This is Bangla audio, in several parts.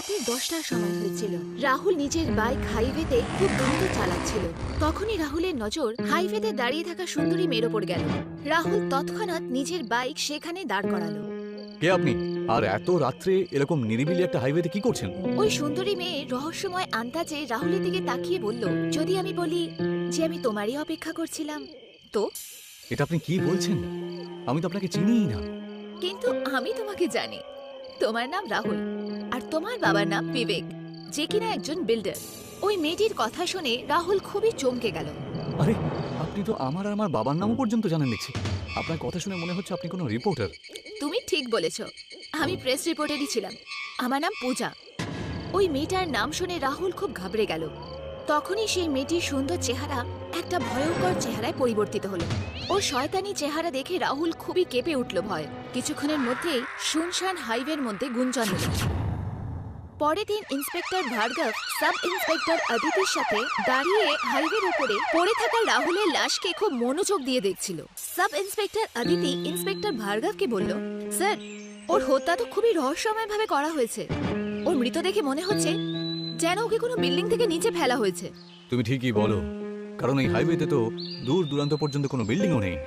রাতে 10টার সময় হয়েছিল। রাহুল নিজের বাইক হাইওয়েতে খুব দ্রুত চালাচ্ছিল। তখনই রাহুলের নজর হাইওয়েতে দাঁড়িয়ে থাকা সুন্দরী মেয়ের ওপর গেল। রাহুল তৎক্ষণাৎ নিজের বাইক সেখানে দাঁড় করালো। কে আপনি? আর এত রাত্রে এরকম নিরিবিলি একটা হাইওয়েতে কি করছেন? ওই সুন্দরী মেয়ে রহস্যময় আন্দাজে রাহুলের দিকে তাকিয়ে বলল, যদি আমি বলি যে আমি তোমারই অপেক্ষা করছিলাম তো? এটা আপনি কি বলছেন? আমি তো আপনাকে চিনিই না। কিন্তু আমি তোমাকে জানি। তোমার নাম রাহুল আর তোমার বাবার নাম বিবেক, যে কিনা একজন বিল্ডার। ওই মেয়েটির কথা শুনে রাহুল খুবই চমকে গেল। আরে, আপনি তো আমার আর আমার বাবার নামও পর্যন্ত জানেন দেখছি। আপনার কথা শুনে মনে হচ্ছে আপনি কোনো রিপোর্টার। তুমি ঠিক বলেছ, আমি প্রেস রিপোর্টারই ছিলাম। আমার নাম পূজা। ওই মেয়েটার নাম শুনে রাহুল খুব ঘাবড়ে গেল। তখনই সেই মেয়েটির সুন্দর চেহারা একটা ভয়ঙ্কর চেহারায় পরিবর্তিত হলো। ওর শয়তানি চেহারা দেখে রাহুল খুবই কেঁপে উঠল ভয়। কিছুক্ষণের মধ্যেই শুনশান হাইওয়ের মধ্যে গুঞ্জন হলো। পরের দিন ইন্সপেক্টর ভার্গব সাব ইন্সপেক্টর অদিতির সাথে দাঁড়িয়ে হাইওয়ের উপরে পড়ে থাকা রাহুলের লাশকে খুব মনোযোগ দিয়ে দেখছিল। সাব ইন্সপেক্টর অদিতি ইন্সপেক্টর ভার্গবকে বলল, স্যার, ওর হত্যা তো খুবই রহস্যময়ভাবে করা হয়েছে। ওর মৃত দেখে মনে হচ্ছে যেন ওকে কোনো বিল্ডিং থেকে নিচে ফেলা হয়েছে। তুমি ঠিকই বলো, কারণ এই হাইওয়েতে তো দূর দূরান্ত পর্যন্ত কোনো বিল্ডিংও নেই।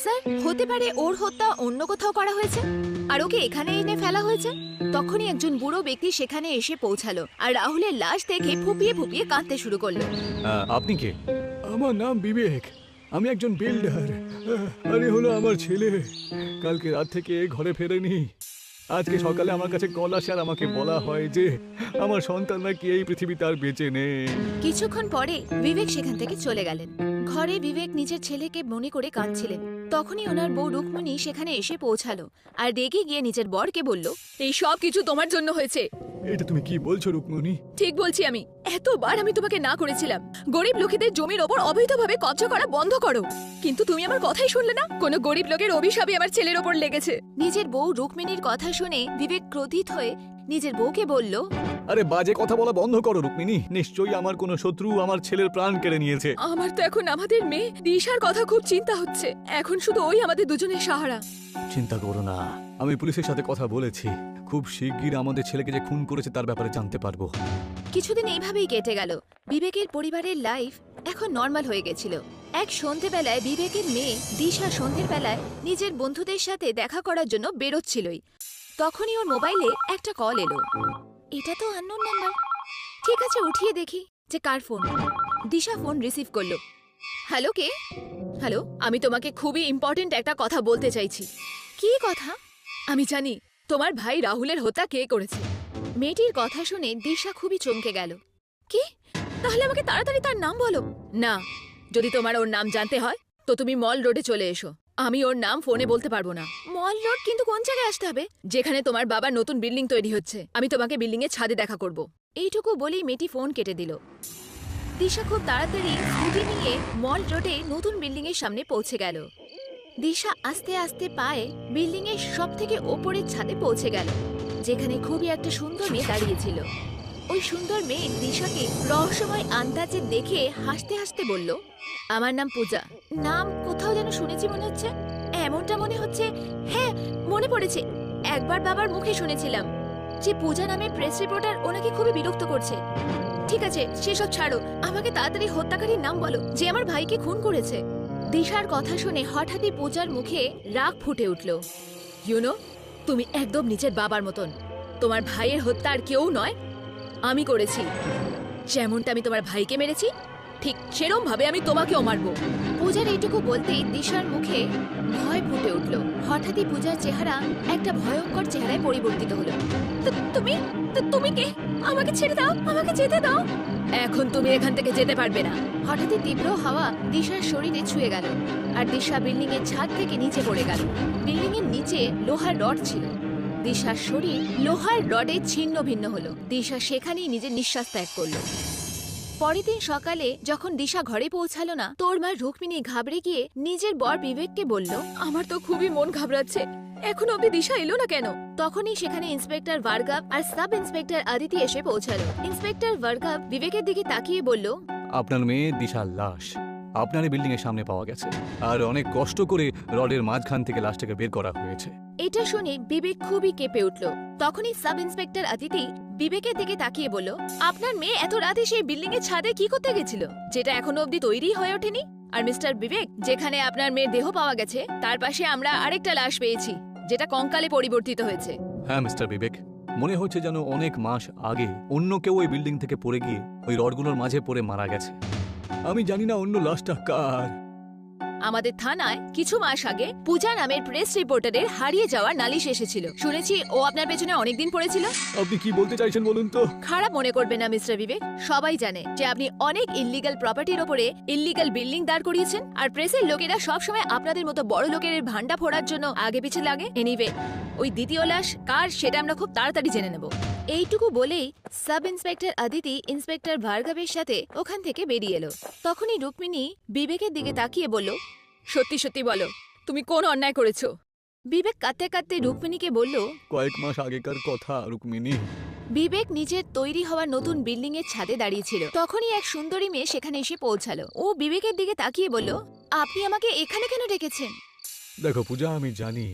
স্যার, হতে পারে ওর হত্যা অন্য কোথাও করা হয়েছে আর ওকে এখানে এনে ফেলা হয়েছে। তখনই একজন বুড়ো ব্যক্তি সেখানে এসে পৌঁছালো আর রাহুলের লাশ দেখে ফুপিয়ে ফুপিয়ে কাঁদতে শুরু করলো। আপনি কে? আমার নাম বিবেক, আমি একজন বিল্ডার। আরে হলো আমার ছেলে, কালকে রাত থেকে ঘরে ফেরেনি। আজকে সকালে আমার কাছে কল আসে আর আমাকে বলা হয় যে আমার সন্তান নাকি এই পৃথিবীতে আর বেঁচে নেই। কিছুক্ষণ পরে বিবেক সেখান থেকে চলে গেলেন। ঘরে বিবেক নিজের ছেলেকে মনে করে কাঁদছিলেন। তখনই ওনার বউ রুকমণি সেখানে এসে পৌঁছালো আর রেগে গিয়ে নিজের বরকে বলল, এই সব কিছু তোমার জন্য হয়েছে। এটা তুমি কি বলছো রুকমণি? ঠিক বলছি আমি। এতবার আমি তোমাকে না করেছিলাম গরিব লোকেদের জমির ওপর অবৈধভাবে কব্জা করা বন্ধ করো, কিন্তু তুমি আমার কথাই শুনলে না। কোনো গরিব লোকের অভিশাপই আমার ছেলের ওপর লেগেছে। নিজের বউ রুকমিনীর কথা শুনে বিবেক ক্রোধিত হয়ে নিজের বউকে বলল, আরে বাজে কথা বলা বন্ধ করো রুকমিনী। নিশ্চয়ই আমার কোনো শত্রু আমার ছেলের প্রাণ কেড়ে নিয়েছে। আমার তো এখন আমাদের মেয়ে দিশার কথা খুব চিন্তা হচ্ছে। এখন শুধু ওই আমাদের দুজনের সাহারা। চিন্তা করো না, আমি পুলিশের সাথে কথা বলেছি। খুব শিগগির আমাদের ছেলেকে যে খুন করেছে তার ব্যাপারে জানতে পারবো। কিছুদিন এইভাবেই কেটে গেল। বিবেকের পরিবারের লাইফ এখন নর্মাল হয়ে গেছিল। এক সন্ধেবেলায় বিবেকের মেয়ে দিশা সন্ধ্যের বেলায় নিজের বন্ধুদের সাথে দেখা করার জন্য বেরোচ্ছিলই। তখনই ওর মোবাইলে একটা কল এলো। এটা তো আননোন নাম্বার। ঠিক আছে, উঠিয়ে দেখি যে কার ফোন। দিশা ফোন রিসিভ করলো। হ্যালো, কে? হ্যালো, আমি তোমাকে খুবই ইম্পর্টেন্ট একটা কথা বলতে চাইছি। কি কথা? আমি জানি তোমার ভাই রাহুলের হত্যা কে করেছে। মেয়েটির কথা শুনে দিশা খুবই চমকে গেল। কি? তাহলে আমাকে তাড়াতাড়ি তার নাম বলো। না, যদি তোমার ওর নাম জানতে হয় তো তুমি মল রোডে চলে এসো। আমি ওর নাম ফোনে বলতে পারবো না। মল রোড? কিন্তু কোন জায়গায় আসতে হবে? যেখানে তোমার বাবার নতুন বিল্ডিং তৈরি হচ্ছে। আমি তোমাকে বিল্ডিং এর ছাদে দেখা করব। এইটুকু বলেই মেয়েটি ফোন কেটে দিল। দিশা খুব তাড়াতাড়ি স্কুটি নিয়ে মল রোডে নতুন বিল্ডিং এর সামনে পৌঁছে গেল। দিশা আস্তে আস্তে পায়ে বিল্ডিং এর সব থেকে ওপরের ছাদে পৌঁছে গেল, যেখানে খুবই একটা সুন্দর মেয়ে দাঁড়িয়েছিল। ওই সুন্দর মেয়ে দিশাকে রহস্যময় আন্দাজে দেখে হাসতে হাসতে বলল, আমার নাম পূজা। নাম কোথাও যেন শুনেছি মনে হচ্ছে। এমনটা মনে হচ্ছে, হ্যাঁ মনে পড়েছে, একবার বাবার মুখে শুনেছিলাম যে পূজা নামে প্রেস রিপোর্টার ওনাকে খুবই বিরক্ত করছে। ঠিক আছে, সেসব ছাড়ো, আমাকে তাড়াতাড়ি হত্যাকারীর নাম বলো যে আমার ভাইকে খুন করেছে। দিশার কথা শুনে হঠাৎই পূজার মুখে রাগ ফুটে উঠল। ইউনো, তুমি একদম নিজের বাবার মতন। তোমার ভাইয়ের হত্যা আর কেউ নয়, আমি করেছি। যেমনটা আমি তোমার ভাইকে মেরেছি ঠিক সেরম ভাবে আমি তোমাকেও মারবো। পূজার এইটুকু বলতেই দিশার মুখে ভয় ফুটে উঠল। হঠাৎই পূজার চেহারা একটা ভয়ঙ্কর চেহারায় পরিবর্তিত হলো। তুমি তুমি কে? আমাকে ছেড়ে দাও, আমাকে যেতে দাও। এখন তুমি এখান থেকে যেতে পারবে না। হঠাৎই তীব্র হাওয়া দিশার শরীরে ছুঁয়ে গেল আর দিশা বিল্ডিং এর ছাদ থেকে নিচে পড়ে গেল। বিল্ডিং এর নিচে লোহার রড ছিল। দিশার শরীর লোহার রডে ছিন্ন ভিন্ন হলো। দিশা সেখানেই নিজের নিঃশ্বাস ত্যাগ করলো। পরের দিন সকালে যখন দিশা ঘরে পৌঁছালো না, তোর মা রুকমিনী ঘাবড়ে গিয়ে নিজের বর বিবেককে বলল, আমার তো খুবই মন ঘাবড়াচ্ছে, এখন অব্দি দিশা এলো না কেন? তখনই সেখানে ইন্সপেক্টর ভার্গব আর সাব ইন্সপেক্টর অদিতি এসে পৌঁছালো। ইন্সপেক্টর ভার্গব বিবেকের দিকে তাকিয়ে বলল, আপনার মেয়ে দিশার লাশ আপনার এই বিল্ডিং এর সামনে পাওয়া গেছে আর অনেক কষ্ট করে রডের মাঝখান থেকে লাশটাকে বের করা হয়েছে। এটা শুনে বিবেক খুবই কেঁপে উঠল। তখনই সাব ইন্সপেক্টর আদিতি বিবেকের দিকে তাকিয়ে বলল, আপনার মেয়ে এত রাতে সেই বিল্ডিং এর ছাদে কি করতে গেছিল, যেটা এখনো অবধি তৈরি হয়ে ওঠেনি? আর মিস্টার বিবেক, যেখানে আপনার মেয়ের দেহ পাওয়া গেছে তার পাশে আমরা আরেকটা লাশ পেয়েছি, যেটা কঙ্কালে পরিবর্তিত হয়েছে। হ্যাঁ মিস্টার বিবেক, মনে হচ্ছে যেন অনেক মাস আগে অন্য কেউ ওই বিল্ডিং থেকে পড়ে গিয়ে ওই রডগুলোর মাঝে পড়ে মারা গেছে। আমি জানি না অন্য লাশটা কার। আমাদের থানায় কিছু মাস আগে পূজা নামের প্রেস রিপোর্টারের হারিয়ে যাওয়ার নালিশ এসেছিল। শুনেছি ও আপনার পেছনে অনেকদিন পড়েছিল। আপনি কি বলতে চাইছেন বলুন তো? খারাপ মনে করবেন না মিস্টার বিবেক, সবাই জানে যে আপনি অনেক ইল্লিগাল প্রপার্টির ওপরে ইল্লিগাল বিল্ডিং দাঁড় করিয়েছেন, আর প্রেসের লোকেরা সবসময় আপনাদের মতো বড় লোকের ভান্ডা ফোড়ার জন্য আগে পিছে লাগে। এনিওয়ে, ওই দ্বিতীয় লাশ কার সেটা আমরা খুব তাড়াতাড়ি জেনে নেব। এইটুকু বলেই সাব ইন্সপেক্টর আদিতি ইন্সপেক্টর ভার্গবের সাথে ওখান থেকে বেরিয়ে এলো। তখনই রুক্মিণী বিবেকের দিকে তাকিয়ে বলল, সত্যি সত্যি বলো, তুমি কোন অন্যায় করেছো? বিবেক কাঁদতে কাঁদতে রুক্মিণীকে বলল, কয়েক মাস আগেকার কথা রুক্মিণী। বিবেক নিজের তৈরি হওয়া নতুন বিল্ডিং এর ছাদে দাঁড়িয়েছিল। তখনই এক সুন্দরী মেয়ে সেখানে এসে পৌঁছালো। ও বিবেকের দিকে তাকিয়ে বলল, আপনি আমাকে এখানে কেন ডেকেছেন? দেখো পূজা, আমি জানি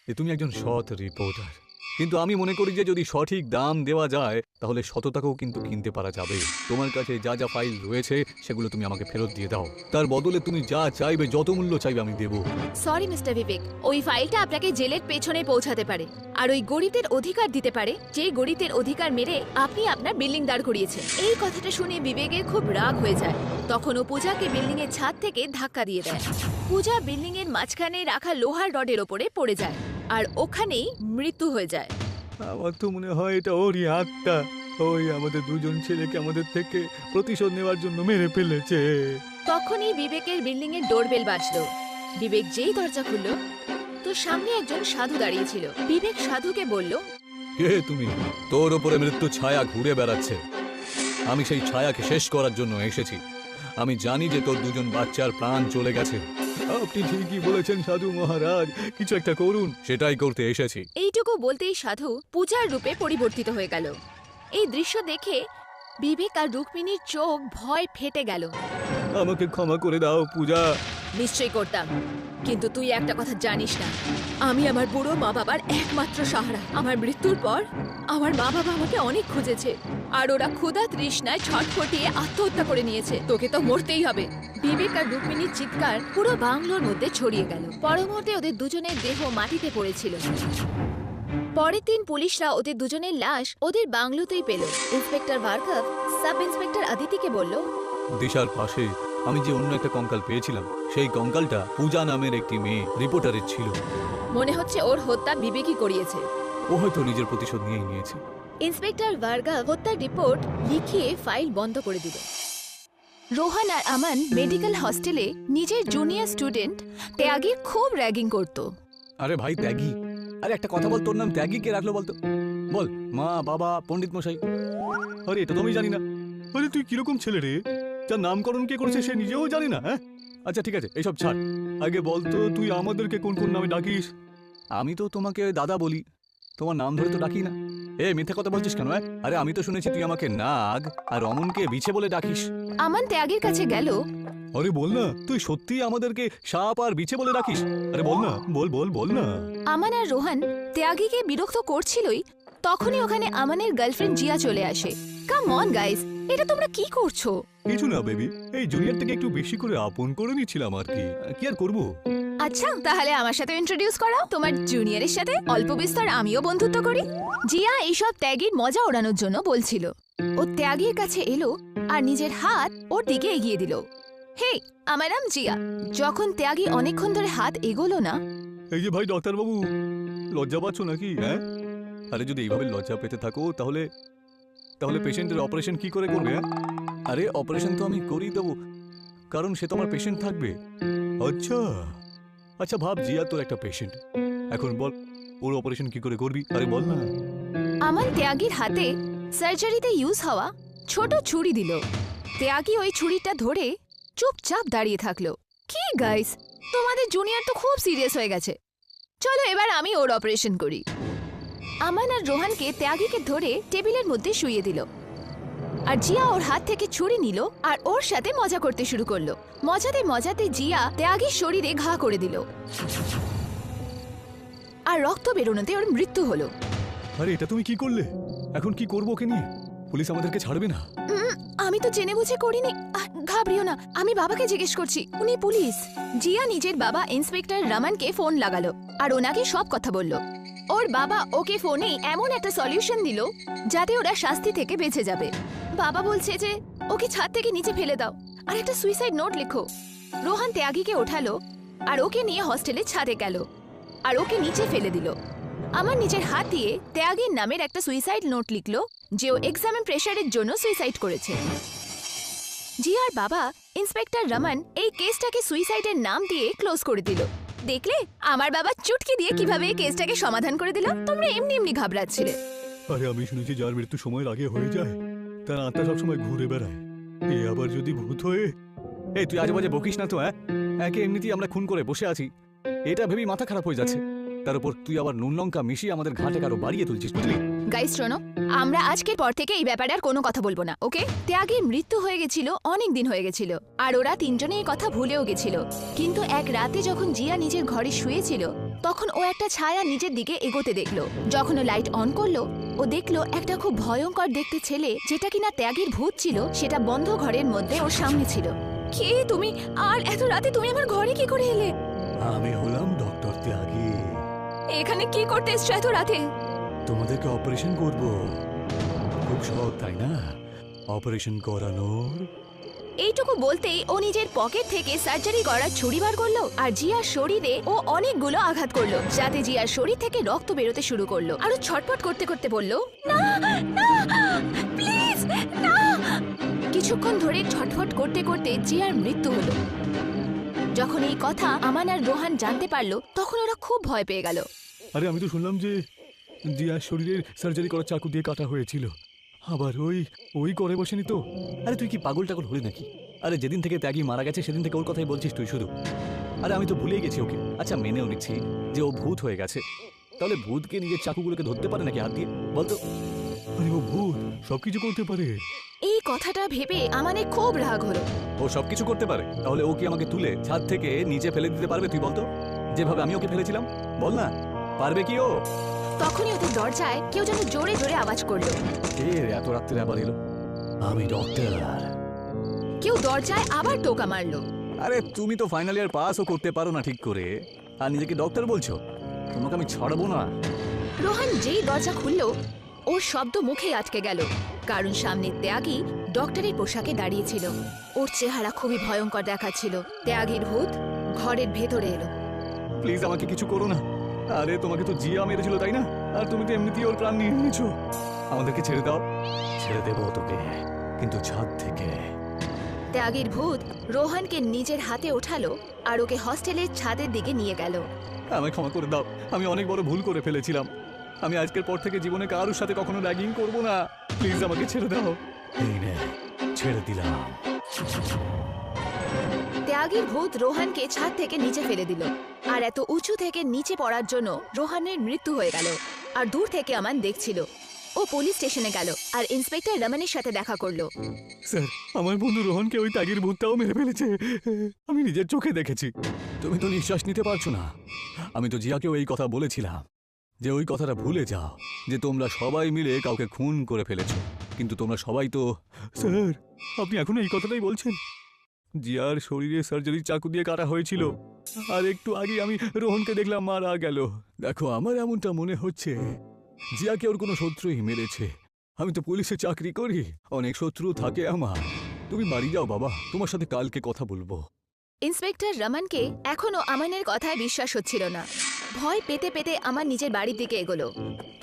যে তুমি একজন সৎ রিপোর্টার, কিন্তু আমি মনে করি যে যদি সঠিক দাম দেওয়া যায় তাহলে সততাকেও কিন্তু কিনতে পারা যাবে। তোমার কাছে যা যা ফাইল রয়েছে সেগুলো তুমি আমাকে ফেরত দিয়ে দাও, তার বদলে তুমি যা চাইবে, যত মূল্য চাইবে আমি দেবো। সরি মিস্টার বিবেক, ওই ফাইলটা আপনাকে জেলের পেছনে পৌঁছাতে পারে, আর ওই গরিবদের অধিকার দিতে পারে যে গরিবদের অধিকার মেরে আপনি আপনার বিল্ডিং দাঁড় করিয়েছেন। এই কথাটা শুনে বিবেকের খুব রাগ হয়ে যায়। তখন ও পূজাকে বিল্ডিং এর ছাদ থেকে ধাক্কা দিয়ে দেয়। পূজা বিল্ডিং এর মাঝখানে রাখা লোহার রডের ওপরে পড়ে যায় আর ওখানেই মৃত্যু হয়ে যায়। আমার তো মনে হয় এটা ওরই আত্মা, ওই আমাদের দুজন ছেলেকে আমাদের থেকে প্রতিশোধ নেওয়ার জন্য মেরে ফেলেছে। তখনই বিবেকের বিল্ডিং এর ডোরবেল বাজলো। বিবেক যেই দরজা খুলল তো সামনে একজন সাধু দাঁড়িয়েছিল। বিবেক সাধুকে বলল, কে তুমি? তোর ওপরে মৃত্যু ছায়া ঘুরে বেড়াচ্ছে, আমি সেই ছায়াকে শেষ করার জন্য এসেছি। আমি জানি যে তোর দুজন বাচ্চার প্রাণ চলে গেছে। আপনি ঠিকই বলেছেন সাধু মহারাজ, কিছু একটা করুন। সেটাই করতে এসেছি। এইটুকু বলতেই সাধু পূজার রূপে পরিবর্তিত হয়ে গেল। এই দৃশ্য দেখে বিবেক আর রুক্মিণীর চোখ ভয় ফেটে গেল। আমাকে ক্ষমা করে দাও পূজা। নিশ্চয়ই করতাম, কিন্তু তুই একটা কথা জানিস না, আমি আমার বুড়ো মা বাবার একমাত্র সাহারা। আমার মৃত্যুর পর আমার মা বাবা আমাকে অনেক খুঁজেছে, আর ওরা ক্ষুধা তৃষ্ণায় ছটফটিয়ে আত্মহত্যা করে নিয়েছে। তোকে তো মরতেই হবে। বিবেক আর রুক্মিণীর চিৎকার পুরো বাংলোর মধ্যে ছড়িয়ে গেল। পর মুহূর্তে ওদের দুজনের দেহ মাটিতে পড়েছিল। পরের দিন পুলিশরা ওদের দুজনের লাশ ওদের বাংলোতেই পেল। ইন্সপেক্টর ভার্গব সাব ইন্সপেক্টর আদিতিকে বলল, দিশার পাশে আমি যে অন্য একটা কঙ্কাল পেয়েছিলাম, সেই কঙ্কালটা পূজা নামের একটি মেয়ে রিপোর্টারের ছিল। মনে হচ্ছে ওর হত্যা বিবেকই করিয়েছে। ও হয়তো নিজের প্রতিশোধ নিয়েই নিয়েছে। ইন্সপেক্টর ভার্গব হত্যার রিপোর্ট লিখিয়ে ফাইল বন্ধ করে দিল। রোহান আর আমান মেডিকেল হস্টেলে নিজের জুনিয়র স্টুডেন্ট ত্যাগীর খুব র্যাগিং করত। আরে ভাই ত্যাগী, আরে একটা কথা বল, তোর নাম ত্যাগী কে রাখলো বলতো? বল, মা, বাবা, পণ্ডিত মশাই? আরে এটা তো আমি জানি না। আরে তুই কিরকম ছেলে রে, যার নামকরণ কে করেছে সে নিজেও জানি না। হ্যাঁ, আচ্ছা ঠিক আছে, এইসব ছাড়। আগে বলতো তুই আমাদেরকে কোন কোন নামে ডাকিস? আমি তো তোমাকে দাদা বলি, তোমার নাম ধরে তো ডাকি না। এ মিথ্যা কথা বলছিস কেন? আরে আমি তো শুনেছি তুই আমাকে নাগ আর অমনকে বিছে বলে ডাকিস। আমান ত্যাগীর কাছে গেল। আরে বল না, তুই সত্যি আমাদেরকে সাপ আর বিছে বলে ডাকিস? আরে বল না, বল বল বল না। আমান আর রোহান ত্যাগীকে বিরক্ত করছিলই, তখনই ওখানে আমানের গার্লফ্রেন্ড জিয়া চলে আসে। কাম অন গাইস, এটা তোমরা কি করছো? কিছু না বেবি, এই জুনিয়রটাকে একটু বেশি করে আপন করে নিচ্ছিলাম আর কি। কি আর করবো? আচ্ছা, তাহলে আমার সাথে ইন্ট্রোডিউস করাও তোমার জুনিয়রের সাথে। অল্প বিস্তর আমিও বন্ধুত্ব করি। জিয়া এইসব ত্যাগীর মজা ওড়ানোর জন্য বলছিল। ও ত্যাগীর কাছে এলো আর নিজের হাত ওর দিকে এগিয়ে দিল। হে, আমার নাম জিয়া। যখন ত্যাগী অনেকক্ষণ ধরে হাত এগোলো না, এই যে ভাই ডাক্তার বাবু, লজ্জা পাচ্ছ নাকি? হ্যাঁ, আরে যদি এইভাবে লজ্জা পেতে থাকো তাহলে তাহলে পেশেন্টের অপারেশন কি করে করবে? হ্যাঁ, আরে অপারেশন তো আমি করেই দেবো, কারণ সে তো আমার পেশেন্ট থাকবে। আচ্ছা আচ্ছা, ভাব জিয়া তোর একটা পেশেন্ট, এখন বল ওর অপারেশন কি করে করবি? আরে বল না। আমান ত্যাগীর হাতে সার্জারিতে ইউজ হওয়া ছোট ছুরি দিল। ত্যাগী ওই ছুরিটা ধরে চুপচাপ দাঁড়িয়ে থাকলো। কি গাইস, তোমাদের জুনিয়র তো খুব সিরিয়াস হয়ে গেছে। চলো এবার আমি ওর অপারেশন করি। আমান আর রোহানকে ত্যাগীকে ধরে টেবিলের মধ্যে শুইয়ে দিল। আর জিয়া ওর হাত থেকে ছুরি নিল আর ওর সাথে মজা করতে শুরু করলো। মজাতে মজাতে জিয়া ত্যাগীর শরীরে ঘা করে দিল আর রক্ত বেরোনোতে ওর মৃত্যু হলো। আরে এটা তুমি কি করলে? এখন কি করবো ওকে নিয়ে? পুলিশ আমাদেরকে ছাড়বে না। আমি তো জেনে বুঝে করিনি। ঘাবড়িও না, আমি বাবাকে জিজ্ঞেস করছি, উনি পুলিশ। জিয়া নিজের বাবা ইন্সপেক্টর রমনকে ফোন লাগালো আর ওনাকে সব কথা বলল। ওর বাবা ওকে ফোনে এমন একটা সলিউশন দিল যাতে ওরা শাস্তি থেকে বেঁচে যাবে। বাবা বলছে যে ওকে ছাদ থেকে নিচে ফেলে দাও আর একটা সুইসাইড নোট লেখো। রোহান ত্যাগীকে ওঠালো আর ওকে নিয়ে হস্টেলের ছাদে গেল আর ওকে নিচে ফেলে দিল। আমার নিজের হাত দিয়ে ত্যাগীর নামের একটা সুইসাইড নোট লিখলো যে ও এক্সামের প্রেশারের জন্য সুইসাইড করেছে। জিয়ার বাবা ইন্সপেক্টর রমন এই কেসটাকে সুইসাইডের নাম দিয়ে ক্লোজ করে দিল। দেখলে আমার বাবা চুটকি দিয়ে কিভাবে এই কেসটাকে সমাধান করে দিল। তোমরা এমনি এমনি ঘাবড়াচ্ছিলে। আরে আমি শুনেছি যার মৃত্যু সময়ের আগে হয়ে যায় তার আত্মা সবসময় ঘুরে বেড়ায়। এ আবার যদি ভূত হয়ে। এই তুই আজে বাজে বকিস না তো। একে এমনিতেই আমরা খুন করে বসে আছি, এটা ভেবেই মাথা খারাপ হয়ে যাচ্ছে। তার উপর তুই আবার নুন লঙ্কা মিশিয়ে আমাদের ঘাটে আরো বাড়িয়ে তুলছিস, বুঝলি? গাইস শোনো, আমরা আজকের পর থেকে এই ব্যাপারে আর কোনো কথা বলবো না, ওকে? ত্যাগের মৃত্যু হয়ে গেছিল, অনেক দিন হয়ে গেছিল আর ওরা তিনজনে এই কথা ভুলেও গেছিল। কিন্তু এক রাতে যখন জিয়া নিজের ঘরে শুয়েছিল তখন ও একটা ছায়া নিজের দিকে এগোতে দেখলো। যখন ও লাইট অন করলো ও দেখলো একটা খুব ভয়ঙ্কর দেখতে ছেলে, যেটা কিনা ত্যাগের ভূত ছিল, সেটা বন্ধ ঘরের মধ্যে ওর সামনে ছিল। কে তুমি? আর এত রাতে তুমি আমার ঘরে কি করে এলে? আমি হলাম ডক্টর ত্যাগী। এখানে কি করতে এসছো এত রাতে? তোমাদেরকে অপারেশন করব। খুব শখ তাই না অপারেশন করানোর? এইটুকু বলতেই ও নিজের পকেট থেকে সার্জারি করার ছুরি বার করলো আর জিয়ার শরীরে ও অনেকগুলো আঘাত করলো, যাতে জিয়ার শরীর থেকে রক্ত বেরোতে শুরু করলো। আর ও ছটফট করতে করতে বলল, না না প্লিজ না। কিছুক্ষণ ধরে ছটফট করতে করতে জিয়ার মৃত্যু হলো। যখন এই কথা আমান আর রোহান জানতে পারলো তখন ওরা খুব ভয় পেয়ে গেল। আরে আমি তো শুনলাম যে জিয়ার শরীরের সার্জারি করা চাকু দিয়ে কাটা হয়েছিল। আবার ওই করে বসেনি তো? আরে তুই কি পাগল টাগল হলি নাকি? আরে যেদিন থেকে ত্যাগী মারা গেছে সেদিন থেকে ওর কথাই বলছিস তুই শুধু। আরে আমি তো ভুলেই গেছি ওকে। আচ্ছা মেনেও নিচ্ছি যে ও ভূত হয়ে গেছে, তাহলে ভূতকে নিজের চাকুগুলোকে ধরতে পারে নাকি হাত দিয়ে, বলতো? আরে ও ভূত সবকিছু করতে পারে। এই কথাটা ভেবে আমানের খুব রাগ হলো। ও সবকিছু করতে পারে, তাহলে ও কি আমাকে তুলে ছাদ থেকে নিচে ফেলে দিতে পারবে? তুই বলতো, যেভাবে আমি ওকে ফেলেছিলাম। বল না, পারবে কি ও? তখনই ওদের দরজায় কেউ যেন জোরে জোরে আওয়াজ করলো। কে এত রাত্রে আবার এলো? আমি ডক্টর। কেউ দরজায় আবার টোকা মারলো। আরে তুমি তো ফাইনাল ইয়ার পাসও করতে পারো না ঠিক করে, আর নিজেকে ডক্টর বলছো? তোমাকে আমি ছাড়বো না। রোহান যেই দরজা খুললো ওর শব্দ মুখে আটকে গেল, কারণ সামনে ত্যাগী ডক্টরের পোশাকে দাঁড়িয়েছিল। ওর চেহারা খুবই ভয়ঙ্কর দেখাচ্ছিল। ত্যাগীর ভূত ঘরের ভেতরে এলো। প্লিজ আমাকে কিছু করো না। আরে তোমাকে তো জিয়া মেরেছিল তাই না? আর তুমি তো এমনিতেই ওর প্রাণ নিয়ে নিয়েছো। আমাদেরকে ছেড়ে দাও। ছেড়ে দেবো তোকে, কিন্তু ছাদ থেকে। ত্যাগীর ভূত রোহানকে নিজের হাতে ওঠালো আর ওকে হস্টেলের ছাদের দিকে নিয়ে গেল। আমায় ক্ষমা করে দাও, আমি অনেক বড় ভুল করে ফেলেছিলাম। আমি আজকের পর থেকে জীবনে কারোর সাথে কখনো র্যাগিং করবো না। প্লিজ আমাকে ছেড়ে দাও। এই নে, ছেড়ে দিলাম। ত্যাগীর ভূত রোহানকে ছাদ থেকে নিচে ফেলে দিল আর এত উঁচু থেকে নিচে পড়ার জন্য রোহানের মৃত্যু হয়ে গেল। আর দূর থেকে আমান দেখছিল। ও পুলিশ স্টেশনে গেল আর ইন্সপেক্টর রমনের সাথে দেখা করলো। স্যার, আমার বন্ধু রোহনকে ওই ত্যাগীর ভূতটাও মেরে ফেলেছে। আমি নিজের চোখে দেখেছি। তুমি তো নিঃশ্বাস নিতে পারছো না। আমি তো জিয়াকেও এই কথা বলেছিলাম যে ওই কথাটা ভুলে যাও, যে তোমরা সবাই মিলে কাউকে খুন করে ফেলেছো। কিন্তু তোমরা সবাই তো। স্যার, আপনি এখন এই কথাটাই বলছেন? জিয়ার শরীরে সার্জারি চাকু দিয়ে কাটা হয়েছিল, আর একটু আগে আমি রোহনকে দেখলাম মারা গেল। দেখো, আমার এমনটা মনে হচ্ছে জিয়াকে ওর কোনো শত্রুই মেরেছে। আমি তো পুলিশে চাকরি করি, অনেক শত্রু থাকে আমার। তুমি বাড়ি যাও বাবা, তোমার সাথে কালকে কথা বলবো। ইন্সপেক্টর রমনকে এখনো আমানের কথায় বিশ্বাস হচ্ছিল না। ভয় পেতে পেতে আমার নিজের বাড়ির দিকে এগোলো।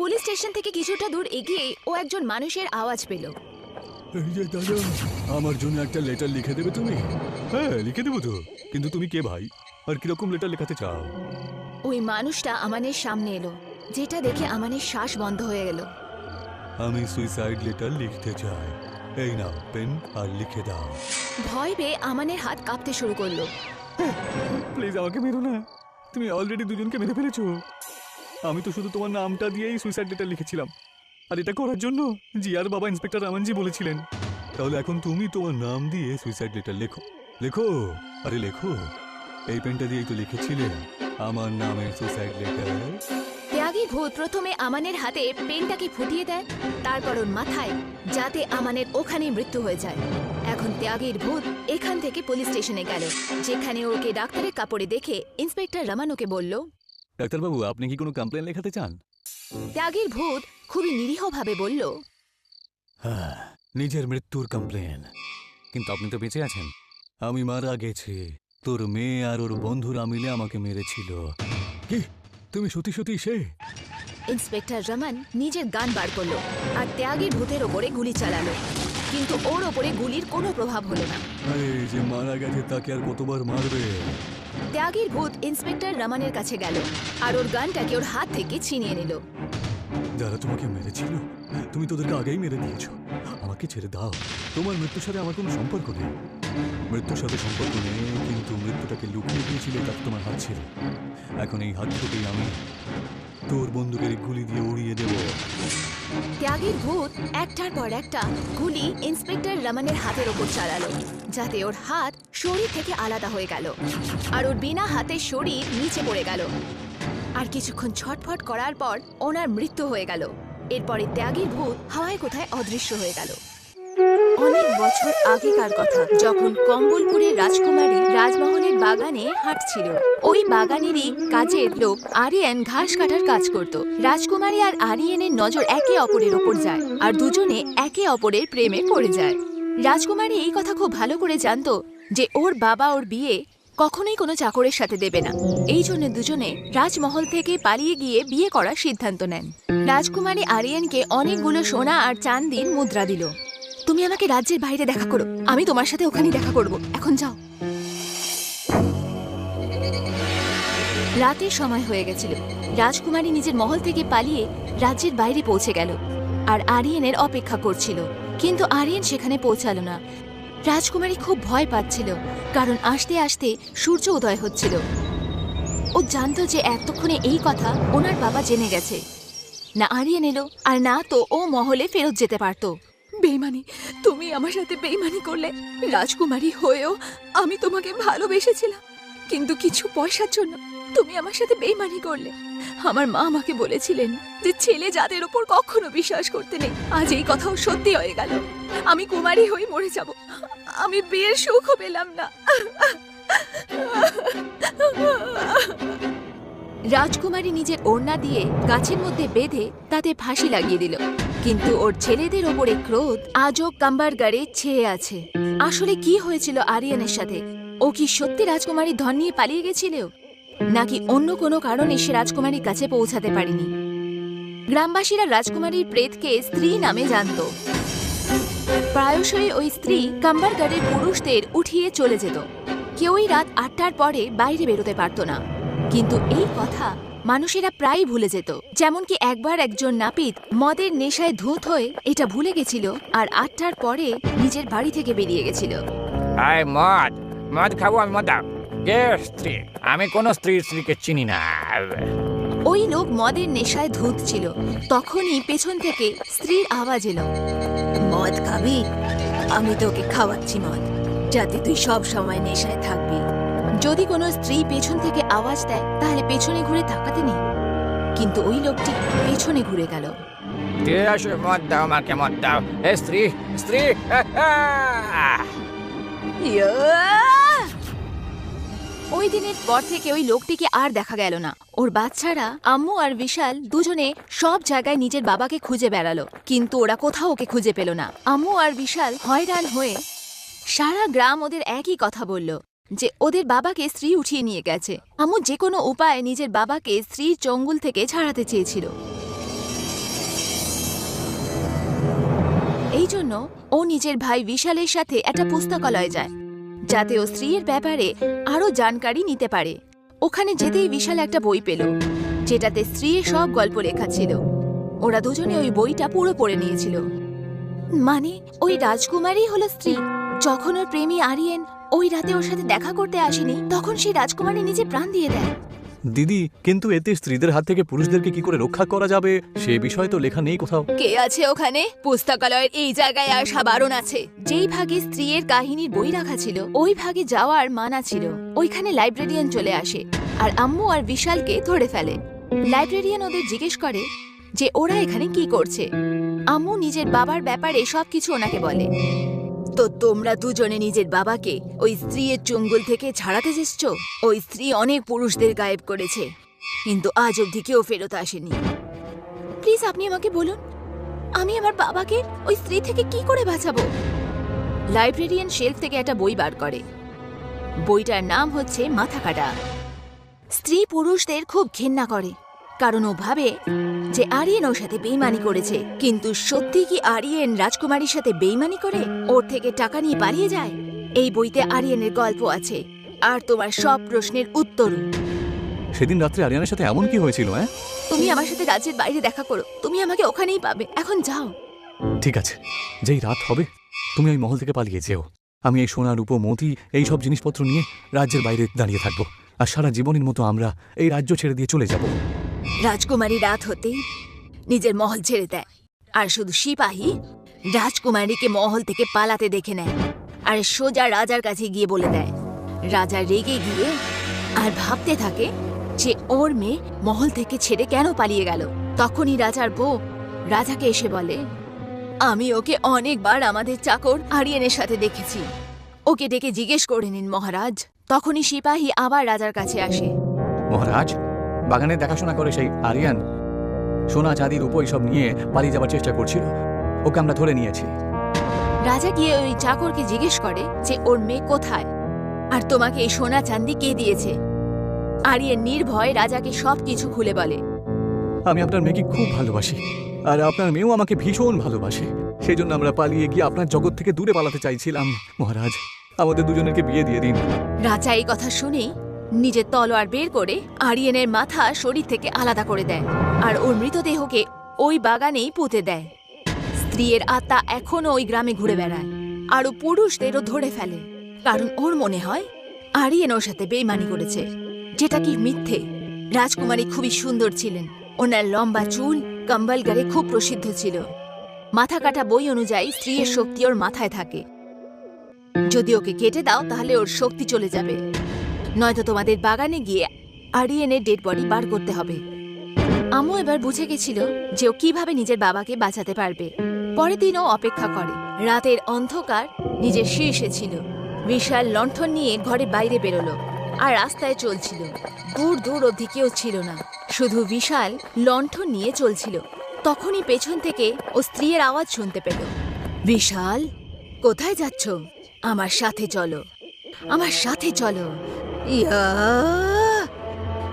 পুলিশ স্টেশন থেকে কিছুটা দূর এগিয়ে ও একজন মানুষের আওয়াজ পেল। এই যে দাদা, আমার জন্য একটা লেটার লিখে দেবে তুমি? হ্যাঁ, লিখে দেবো তো। কিন্তু তুমি কে ভাই, আর কিরকম লেটার লেখাতে চাও? ওই মানুষটা আমানের সামনে এলো, যেটা দেখে আমানের শ্বাস বন্ধ হয়ে গেল। আমি সুইসাইড লেটার লিখতে চাই। এই নাও পেন আর লিখে দাও। ভয় পেয়ে আমানের হাত কাঁপতে শুরু করলো। প্লিজ আমাকে মেরো না, তুমি অলরেডি দুজনকে মেরে ফেলেছো। আমি তো শুধু তোমার নামটা দিয়েই সুইসাইড লেটার লিখেছিলাম। আর এটা করার জন্য জিয়ার বাবা ইন্সপেক্টর রামানজি বলেছিলেন তাহলে এখন তুমি তোমার নাম দিয়ে সুইসাইড লেটার লেখো। লেখো, আরে লেখো। এই পেনটা দিয়েই তো লিখেছিলে আমার নামে সুইসাইড লেটার। ত্যাগী ভূত প্রথমে আমানের হাতে পেনটাকে ফুটিয়ে দেয়, তারপর ওর মাথায়, যাতে আমানের ওখানে মৃত্যু হয়ে যায়। এখন ত্যাগীর ভূত এখান থেকে পুলিশ স্টেশনে গেল, যেখানে ওকে ডাক্তারের কাপড়ে দেখে ইন্সপেক্টর রমান ওকে বলল, ডাক্তারবাবু, আপনি কি কোনো কমপ্লেন লেখাতে চান? ত্যাগীর ভূত খুবই নিরীহভাবে বলল, হ্যাঁ, নিজের মৃত্যুর কমপ্লেন। কিন্তু আপনি তো বেঁচে আছেন। আমি মারা গেছি, তোর মেয়ে আর ওর বন্ধুরা মিলে আমাকে মেরেছিল। কি তুমি সত্যি সত্যি সে? ইন্সপেক্টর রমান নিজের গান বার করলো আর ত্যাগীর ভূতের ওপরে গুলি চালালো, কিন্তু ওর ওপরে গুলির কোনো প্রভাব হলো না। আরে যে মারা গেছে তাকে আর কতবার মারবে? ত্যাগীর ভূত ইন্সপেক্টর রমানের কাছে গেল আর ওর গানটাকে ওর হাত থেকে ছিনিয়ে নিল। যারা তোমাকে মেরেছিল তুমি তোদেরকে আগেই মেরে দিয়েছো। আমাকে ছেড়ে দাও, তোমার মৃত্যুর সাথে আমার কোনো সম্পর্ক নেই। মৃত্যুর সাথে সম্পর্ক নেই, কিন্তু মৃত্যুটাকে লুকিয়ে দিয়েছিলে তাতে তোমার হাত ছিল। এখন এই হাত থেকেই আমি তোর বন্দুকের গুলি দিয়ে উড়িয়ে দেব। ত্যাগীর ভূত একটার পর একটা গুলি ইন্সপেক্টর রমানের হাতের ওপর চালালো, যাতে ওর হাত শরীর থেকে আলাদা হয়ে গেল আর ওর বিনা হাতে শরীর নিচে পড়ে গেল। আর কিছুক্ষণ ছটফট করার পর ওনার মৃত্যু হয়ে গেল। এরপরে ত্যাগীর ভূত হাওয়ায় কোথায় অদৃশ্য হয়ে গেল। অনেক বছর আগেকার কথা, যখন কম্বলপুরের রাজকুমারী রাজমহলের বাগানে হাঁটছিল। ওই বাগানেরই কাজের লোক আরিয়ান ঘাস কাটার কাজ করত। রাজকুমারী আর আরিয়ানের নজর একে অপরের ওপর যায় আর দুজনে একে অপরের প্রেমে পড়ে যায়। রাজকুমারী এই কথা খুব ভালো করে জানতো যে ওর বাবা ওর বিয়ে কখনোই কোনো চাকরের সাথে দেবে না। এই জন্য দুজনে রাজমহল থেকে পালিয়ে গিয়ে বিয়ে করার সিদ্ধান্ত নেন। রাজকুমারী আরিয়ানকে অনেকগুলো সোনা আর চাঁদির মুদ্রা দিল। তুমি আমাকে রাজ্যের বাইরে দেখা করো, আমি তোমার সাথে ওখানেই দেখা করব। এখন যাও। রাতের সময় হয়ে গেছিল। রাজকুমারী নিজের মহল থেকে পালিয়ে রাজ্যের বাইরে পৌঁছে গেল আর আরিয়ানের অপেক্ষা করছিল, কিন্তু আরিয়ান সেখানে পৌঁছালো না। রাজকুমারী খুব ভয় পাচ্ছিল, কারণ আস্তে আস্তে সূর্য উদয় হচ্ছিল। ও জানতো যে এতক্ষণে এই কথা ওনার বাবা জেনে গেছে। না আরিয়ান এলো আর না তো ও মহলে ফেরত যেতে পারতো। বেইমানি, তুমি আমার সাথে বেইমানি করলে। রাজকুমারী হয়েও আমি তোমাকে ভালোবেসেছিলাম, কিন্তু কিছু পয়সার জন্য তুমি আমার সাথে বেইমানি করলে। আমার মা আমাকে বলেছিলেন যে ছেলে জাতের ওপর কখনো বিশ্বাস করতে নেই। আজ এই কথাও সত্যি হয়ে গেল। আমি কুমারী হয়ে মরে যাব। আমি বিয়ের সুখও পেলাম না। রাজকুমারী নিজের ওড়না দিয়ে গাছের মধ্যে বেঁধে তাতে ফাঁসি লাগিয়ে দিল, কিন্তু ওর ছেলেদের ওপরে ক্রোধ আজও কাম্বারগাড়ে ছেয়ে আছে। আসলে কি হয়েছিল আরিয়ানের সাথে? ও কি সত্যি রাজকুমারীর ধন নিয়ে পালিয়ে গেছিল, নাকি অন্য কোনো কারণে সে রাজকুমারীর কাছে পৌঁছাতে পারেনি? গ্রামবাসীরা রাজকুমারীর প্রেতকে স্ত্রী নামে জানত। প্রায়শই ওই স্ত্রী কাম্বারগাড়ের পুরুষদের উঠিয়ে চলে যেত। কেউই রাত ৮টার পরে বাইরে বেরোতে পারত না। কিন্তু এই কথা মানুষেরা প্রায় ভুলে যেত। যেমন কি একবার একজন নাপিত মদের নেশায় ধূত হয়ে এটা ভুলে গেছিল আর ৮টার পরে নিজের বাড়ি থেকে বেরিয়ে গেছিল। মদ মদ খাবো আমি। মদ দাও। কে স্ত্রী? আমি কোনো স্ত্রীকে চিনি না। ওই লোক মদের নেশায় ধূত ছিল। তখনই পেছন থেকে স্ত্রীর আওয়াজ এলো, মদ খাবি? আমি তোকে খাওয়াচ্ছি মদ, যাতে তুই সব সময় নেশায় থাকবি। যদি কোনো স্ত্রী পেছন থেকে আওয়াজ দেয় তাহলে পেছনে ঘুরে তাকাতে নেই, কিন্তু ওই লোকটি পেছনে ঘুরে গেল। মদ দাও, আমাকে মদ দাও। এ স্ত্রী, স্ত্রী। ওই দিনের পর থেকে ওই লোকটিকে আর দেখা গেল না। ওর বাচ্চারা আম্মু আর বিশাল দুজনে সব জায়গায় নিজের বাবাকে খুঁজে বেড়ালো, কিন্তু ওরা কোথাও ওকে খুঁজে পেল না। আম্মু আর বিশাল হয়রান হয়ে সারা গ্রাম ওদের একই কথা বলল যে ওদের বাবাকে স্ত্রী উঠিয়ে নিয়ে গেছে। আম্মু যে কোনো উপায়ে নিজের বাবাকে স্ত্রীর চঙ্গুল থেকে ছাড়াতে চেয়েছিল। এই জন্য ও নিজের ভাই বিশালের সাথে একটা পুস্তকালয়ে যায়, যাতে ও স্ত্রীর ব্যাপারে আরো জানকারি নিতে পারে। ওখানে যেতেই বিশাল একটা বই পেল, যেটাতে স্ত্রীর সব গল্প লেখা ছিল। ওরা দুজনে ওই বইটা পুরো পড়ে নিয়েছিল। মানে ওই রাজকুমারী হলো স্ত্রী। যখন ওর প্রেমী আরিয়ান ওই রাতে ওর সাথে দেখা করতে আসেনি, তখন সেই রাজকুমারী নিজে প্রাণ দিয়ে দেয়। দিদি, কিন্তু এতে স্ত্রীদের হাত থেকে পুরুষদেরকে কি করে রক্ষা করা যাবে সে বিষয়ে তো লেখা নেই কোথাও। কে আছে ওখানে? পুস্তকালয়ের এই জায়গায় আসা বারণ আছে। যেই ভাগে স্ত্রীর কাহিনীর বই রাখা ছিল ওই ভাগে যাওয়ার মানা ছিল। ওইখানে লাইব্রেরিয়ান চলে আসে আর আম্মু আর বিশালকে ধরে ফেলে। লাইব্রেরিয়ান ওদের জিজ্ঞেস করে যে ওরা এখানে কি করছে। আম্মু নিজের বাবার ব্যাপারে সবকিছু ওনাকে বলে। তো তোমরা দুজনে নিজের বাবাকে ওই স্ত্রীর চুঙ্গুল থেকে ছাড়াতে চেয়েছ? ওই স্ত্রী অনেক পুরুষদের গায়েব করেছে, কিন্তু আজ অবধি কেউ ফেরত আসেনি। প্লিজ আপনি আমাকে বলুন, আমি আমার বাবাকে ওই স্ত্রী থেকে কি করে বাঁচাবো? লাইব্রেরিয়ান শেলফ থেকে একটা বই বার করে। বইটার নাম হচ্ছে মাথা কাটা। স্ত্রী পুরুষদের খুব ঘেন্না করে, কারণ ও ভাবে যে আরিয়েন ওর সাথে বেইমানি করেছে। কিন্তু সত্যি কি আরিয়েন রাজকুমারীর সাথে বেইমানি করে ওর থেকে টাকা নিয়ে পালিয়ে যায়? এই বইতে আরিয়েনের গল্প আছে আর তোমার সব প্রশ্নের উত্তর। সেদিন রাত্রে আরিয়ানের সাথে এমন কি হয়েছিল? তুমি আমার সাথে রাজ্যের বাইরে দেখা করো, তুমি আমাকে ওখানেই পাবে। এখন যাও। ঠিক আছে, যেই রাত হবে তুমি ওই মহল থেকে পালিয়ে যেও। আমি এই সোনা রূপো মতি এই সব জিনিসপত্র নিয়ে রাজ্যের বাইরে দাঁড়িয়ে থাকবো, আর সারা জীবনের মতো আমরা এই রাজ্য ছেড়ে দিয়ে চলে যাব। রাজকুমারী রাত হতেই নিজের মহল ছেড়ে দেয়, আর শুধু সিপাহী রাজকুমারীকে মহল থেকে পালাতে দেখে নেয় আর সোজা রাজার কাছে গিয়ে বলে দেয়। রাজা রেগে গিয়ে আর ভাবতে থাকে যে ওর মেয়ে মহল থেকে ছেড়ে কেন পালিয়ে গেল। তখনই রাজার বউ রাজাকে এসে বলে, আমি ওকে অনেকবার আমাদের চাকর আরিয়েনের সাথে দেখেছি, ওকে ডেকে জিজ্ঞেস করে নিন মহারাজ। তখনই সিপাহী আবার রাজার কাছে আসে। মহারাজ, বাগানে দেখাশোনা করে সেই আরিয়ান সোনা চাঁদি রূপো এইসব নিয়ে পালিয়ে যাবার চেষ্টা করছিল, ওকে আমরা ধরে নিয়েছি। রাজা গিয়ে ওই চাকরকে জিজ্ঞেস করে যে ওর মেয়ে কোথায় আর তোমাকে এই সোনা চাঁদি কে দিয়েছে। আরিয়েন নির্ভয় রাজাকে সবকিছু খুলে বলে। আমি আপনার মেয়েকে খুব ভালোবাসি, আর আপনার মেয়েও আমাকে ভীষণ ভালোবাসে। সেই জন্য আমরা পালিয়ে গিয়ে আপনার জগৎ থেকে দূরে পালাতে চাইছিলাম। মহারাজ, আমাদের দুজনেরকে বিয়ে দিয়ে দিন। রাজা এই কথা শুনেই নিজের তলোয়ার বের করে আরিয়েনের মাথা শরীর থেকে আলাদা করে দেয় আর ওর মৃতদেহকে ওই বাগানেই পুঁতে দেয়। স্ত্রীর আত্মা এখনো ওই গ্রামে ঘুরে বেড়ায় আর ও পুরুষদেরও ধরে ফেলে, কারণ ওর মনে হয় আরিয়েন ওর সাথে বেইমানি করেছে, যেটা কি মিথ্যে। রাজকুমারী খুবই সুন্দর ছিলেন, ওনার লম্বা চুল কম্বল গায়ে খুব প্রসিদ্ধ ছিল। মাথা কাটা বই অনুযায়ী স্ত্রীর শক্তি ওর মাথায় থাকে। যদি ওকে কেটে দাও তাহলে ওর শক্তি চলে যাবে, নয়তো তোমাদের বাগানে গিয়ে আরিয়েনের ডেড বডি বার করতে হবে। আম্মু এবার বুঝে গেছিল যে ও কিভাবে নিজের বাবাকে বাঁচাতে পারবে। পরের দিন ও অপেক্ষা করে। রাতের অন্ধকার নিজের শীর্ষে ছিল। বিশাল লণ্ঠন নিয়ে ঘরে বাইরে বেরোলো আর রাস্তায় চলছিল। দূর দূর অবধি কেউ ছিল না, শুধু বিশাল লণ্ঠন নিয়ে চলছিল। তখনই পেছন থেকে ও স্ত্রীর আওয়াজ শুনতে পেল। বিশাল, কোথায় যাচ্ছ? আমার সাথে চলো, আমার সাথে চলো। ইয়া!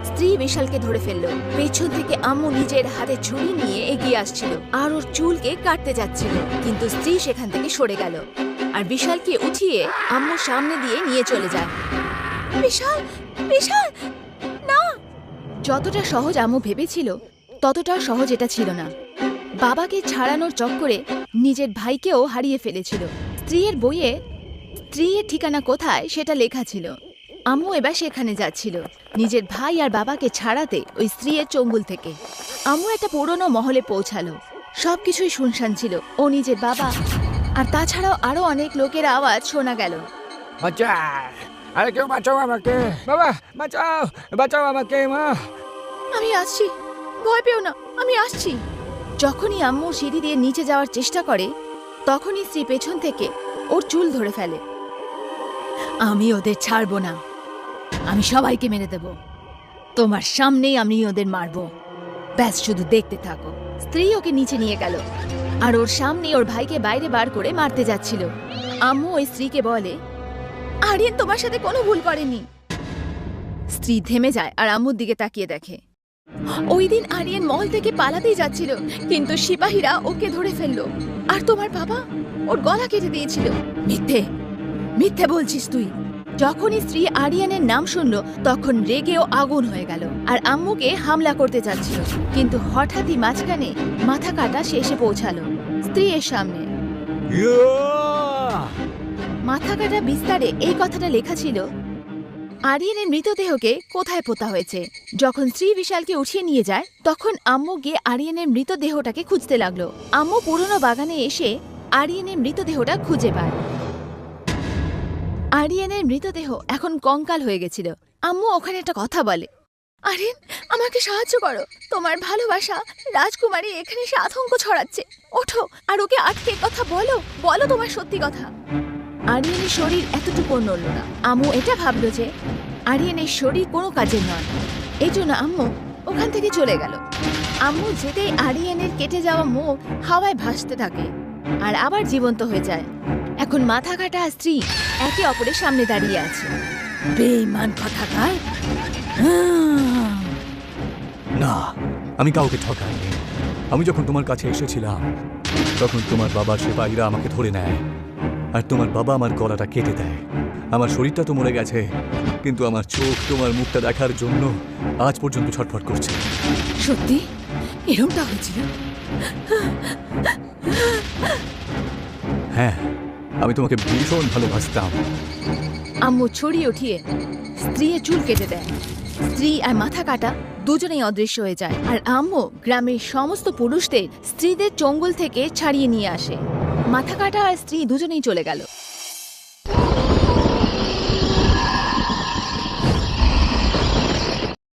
স্ত্রী বিশালকে ধরে ফেললো। পেছন থেকে আম্মু নিজের হাতে ছুরি নিয়ে এগিয়ে আসছিল আর ওর চুলকে কাটতে যাচ্ছিল, কিন্তু স্ত্রী সেখান থেকে সরে গেল আর বিশালকে উঠিয়ে আম্মুর সামনে দিয়ে নিয়ে চলে যায়। বিশাল, বিশাল, না! যতটা সহজ আম্মু ভেবেছিল ততটা সহজ এটা ছিল না। বাবাকে ছাড়ানোর চক্করে নিজের ভাইকেও হারিয়ে ফেলেছিল। স্ত্রীর বইয়ে স্ত্রীর ঠিকানা কোথায় সেটা লেখা ছিল। আম্মু এবার সেখানে যাচ্ছিল নিজের ভাই আর বাবাকে ছাড়াতে ওই স্ত্রীর চঙ্গুল থেকে। আম্মু একটা পুরনো মহলে পৌঁছালো। সবকিছুই শুনশান ছিল। ও নিজের বাবা আর তাছাড়াও আরো অনেক লোকের আওয়াজ শোনা গেল। বাচ্চা, আরে কেউ বাঁচাও আমাকে, বাবা বাঁচাও, বাঁচাও আমাকে মা। আমি আসছি, ভয় পেও না, আমি আসছি। যখনই আম্মু সিঁড়ি দিয়ে নিচে যাওয়ার চেষ্টা করে তখনই স্ত্রী পেছন থেকে ওর চুল ধরে ফেলে। আমি ওদের ছাড়বো না, আমি সবাইকে মেরে দেব। তোমার সামনেই আমি ওদের মারবো, ব্যাস শুধু দেখতে থাকো। স্ত্রী ওকে নিচে নিয়ে গেল আর ওর সামনে ওর ভাইকে বাইরে বার করে মারতে যাচ্ছিল। আম্মু ওই স্ত্রীকে বলে, আরিয়েন তোমার সাথে কোনো ভুল করেনি। স্ত্রী থেমে যায় আর আম্মুর দিকে তাকিয়ে দেখে। ওই দিন আরিয়েন মহল থেকে পালাতেই যাচ্ছিল, কিন্তু সিপাহীরা ওকে ধরে ফেললো আর তোমার বাবা ওর গলা কেটে দিয়েছিল। মিথ্যে, মিথ্যে বলছিস তুই। যখনই স্ত্রী আরিয়ানের নাম শুনলো তখন রেগেও আগুন হয়ে গেল আর আম্মুকে হামলা করতে যাচ্ছিল, কিন্তু হঠাৎই মাঝখানে মাথা কাটা সে এসে পৌঁছালো স্ত্রীর সামনে। মাথা কাটা বিস্তারে এই কথাটা লেখা ছিল, আরিয়ানের মৃতদেহকে কোথায় পোতা হয়েছে। যখন স্ত্রী বিশালকে উঠিয়ে নিয়ে যায় তখন আম্মু গিয়ে আরিয়ানের মৃতদেহটাকে খুঁজতে লাগলো। আম্মু পুরনো বাগানে এসে আরিয়ানের মৃতদেহটা খুঁজে পায়। আরিয়ানের মৃতদেহ এখন কঙ্কাল হয়ে গেছিল। আম্মু ওখানে একটা কথা বলে, আরিয়ান আমাকে সাহায্য করো, তোমার ভালোবাসা রাজকুমারী এখানে এসে আতঙ্ক ছড়াচ্ছে, ওঠো আর ওকে আটকে কথা বলো, বলো তোমার সত্যি কথা। আরিয়ানের শরীর এতটুকু নড়ল না। আম্মু এটা ভাবলো যে আরিয়ানের শরীর কোনো কাজের নয়, এই জন্য আম্মু ওখান থেকে চলে গেল। আম্মু যেতেই আরিয়ানের কেটে যাওয়া মুখ হাওয়ায় ভাসতে থাকে আর আবার জীবন্ত হয়ে যায়। এখন মাথা কাটা স্ত্রী একে অপরের সামনে দাঁড়িয়ে আছে। বেঈমান কথাকার। না, আমি কাউকে ঠকাইনি। আমি যখন তোমার কাছে এসেছিলাম তখন তোমার বাবার সিপাহীরা আমাকে ধরে নেয় আর তোমার বাবা আমার গলাটা কেটে দেয়। আমার শরীরটা তো মরে গেছে, কিন্তু আমার চোখ তোমার মুখটা দেখার জন্য আজ পর্যন্ত ছটফট করছে। সত্যি এরকমটা হয়েছিল? হ্যাঁ, আমি তোমাকে ভীষণ ভালোবাসতাম। আম্মু ছড়ি উঠিয়ে স্ত্রীর চুল কেটে দেয়। স্ত্রী আর মাথা কাটা দুজনেই অদৃশ্য হয়ে যায় আর আম্মু গ্রামের সমস্ত পুরুষদের স্ত্রীদের চঙ্গল থেকে ছাড়িয়ে নিয়ে আসে। মাথা কাটা আর স্ত্রী দুজনেই চলে গেল।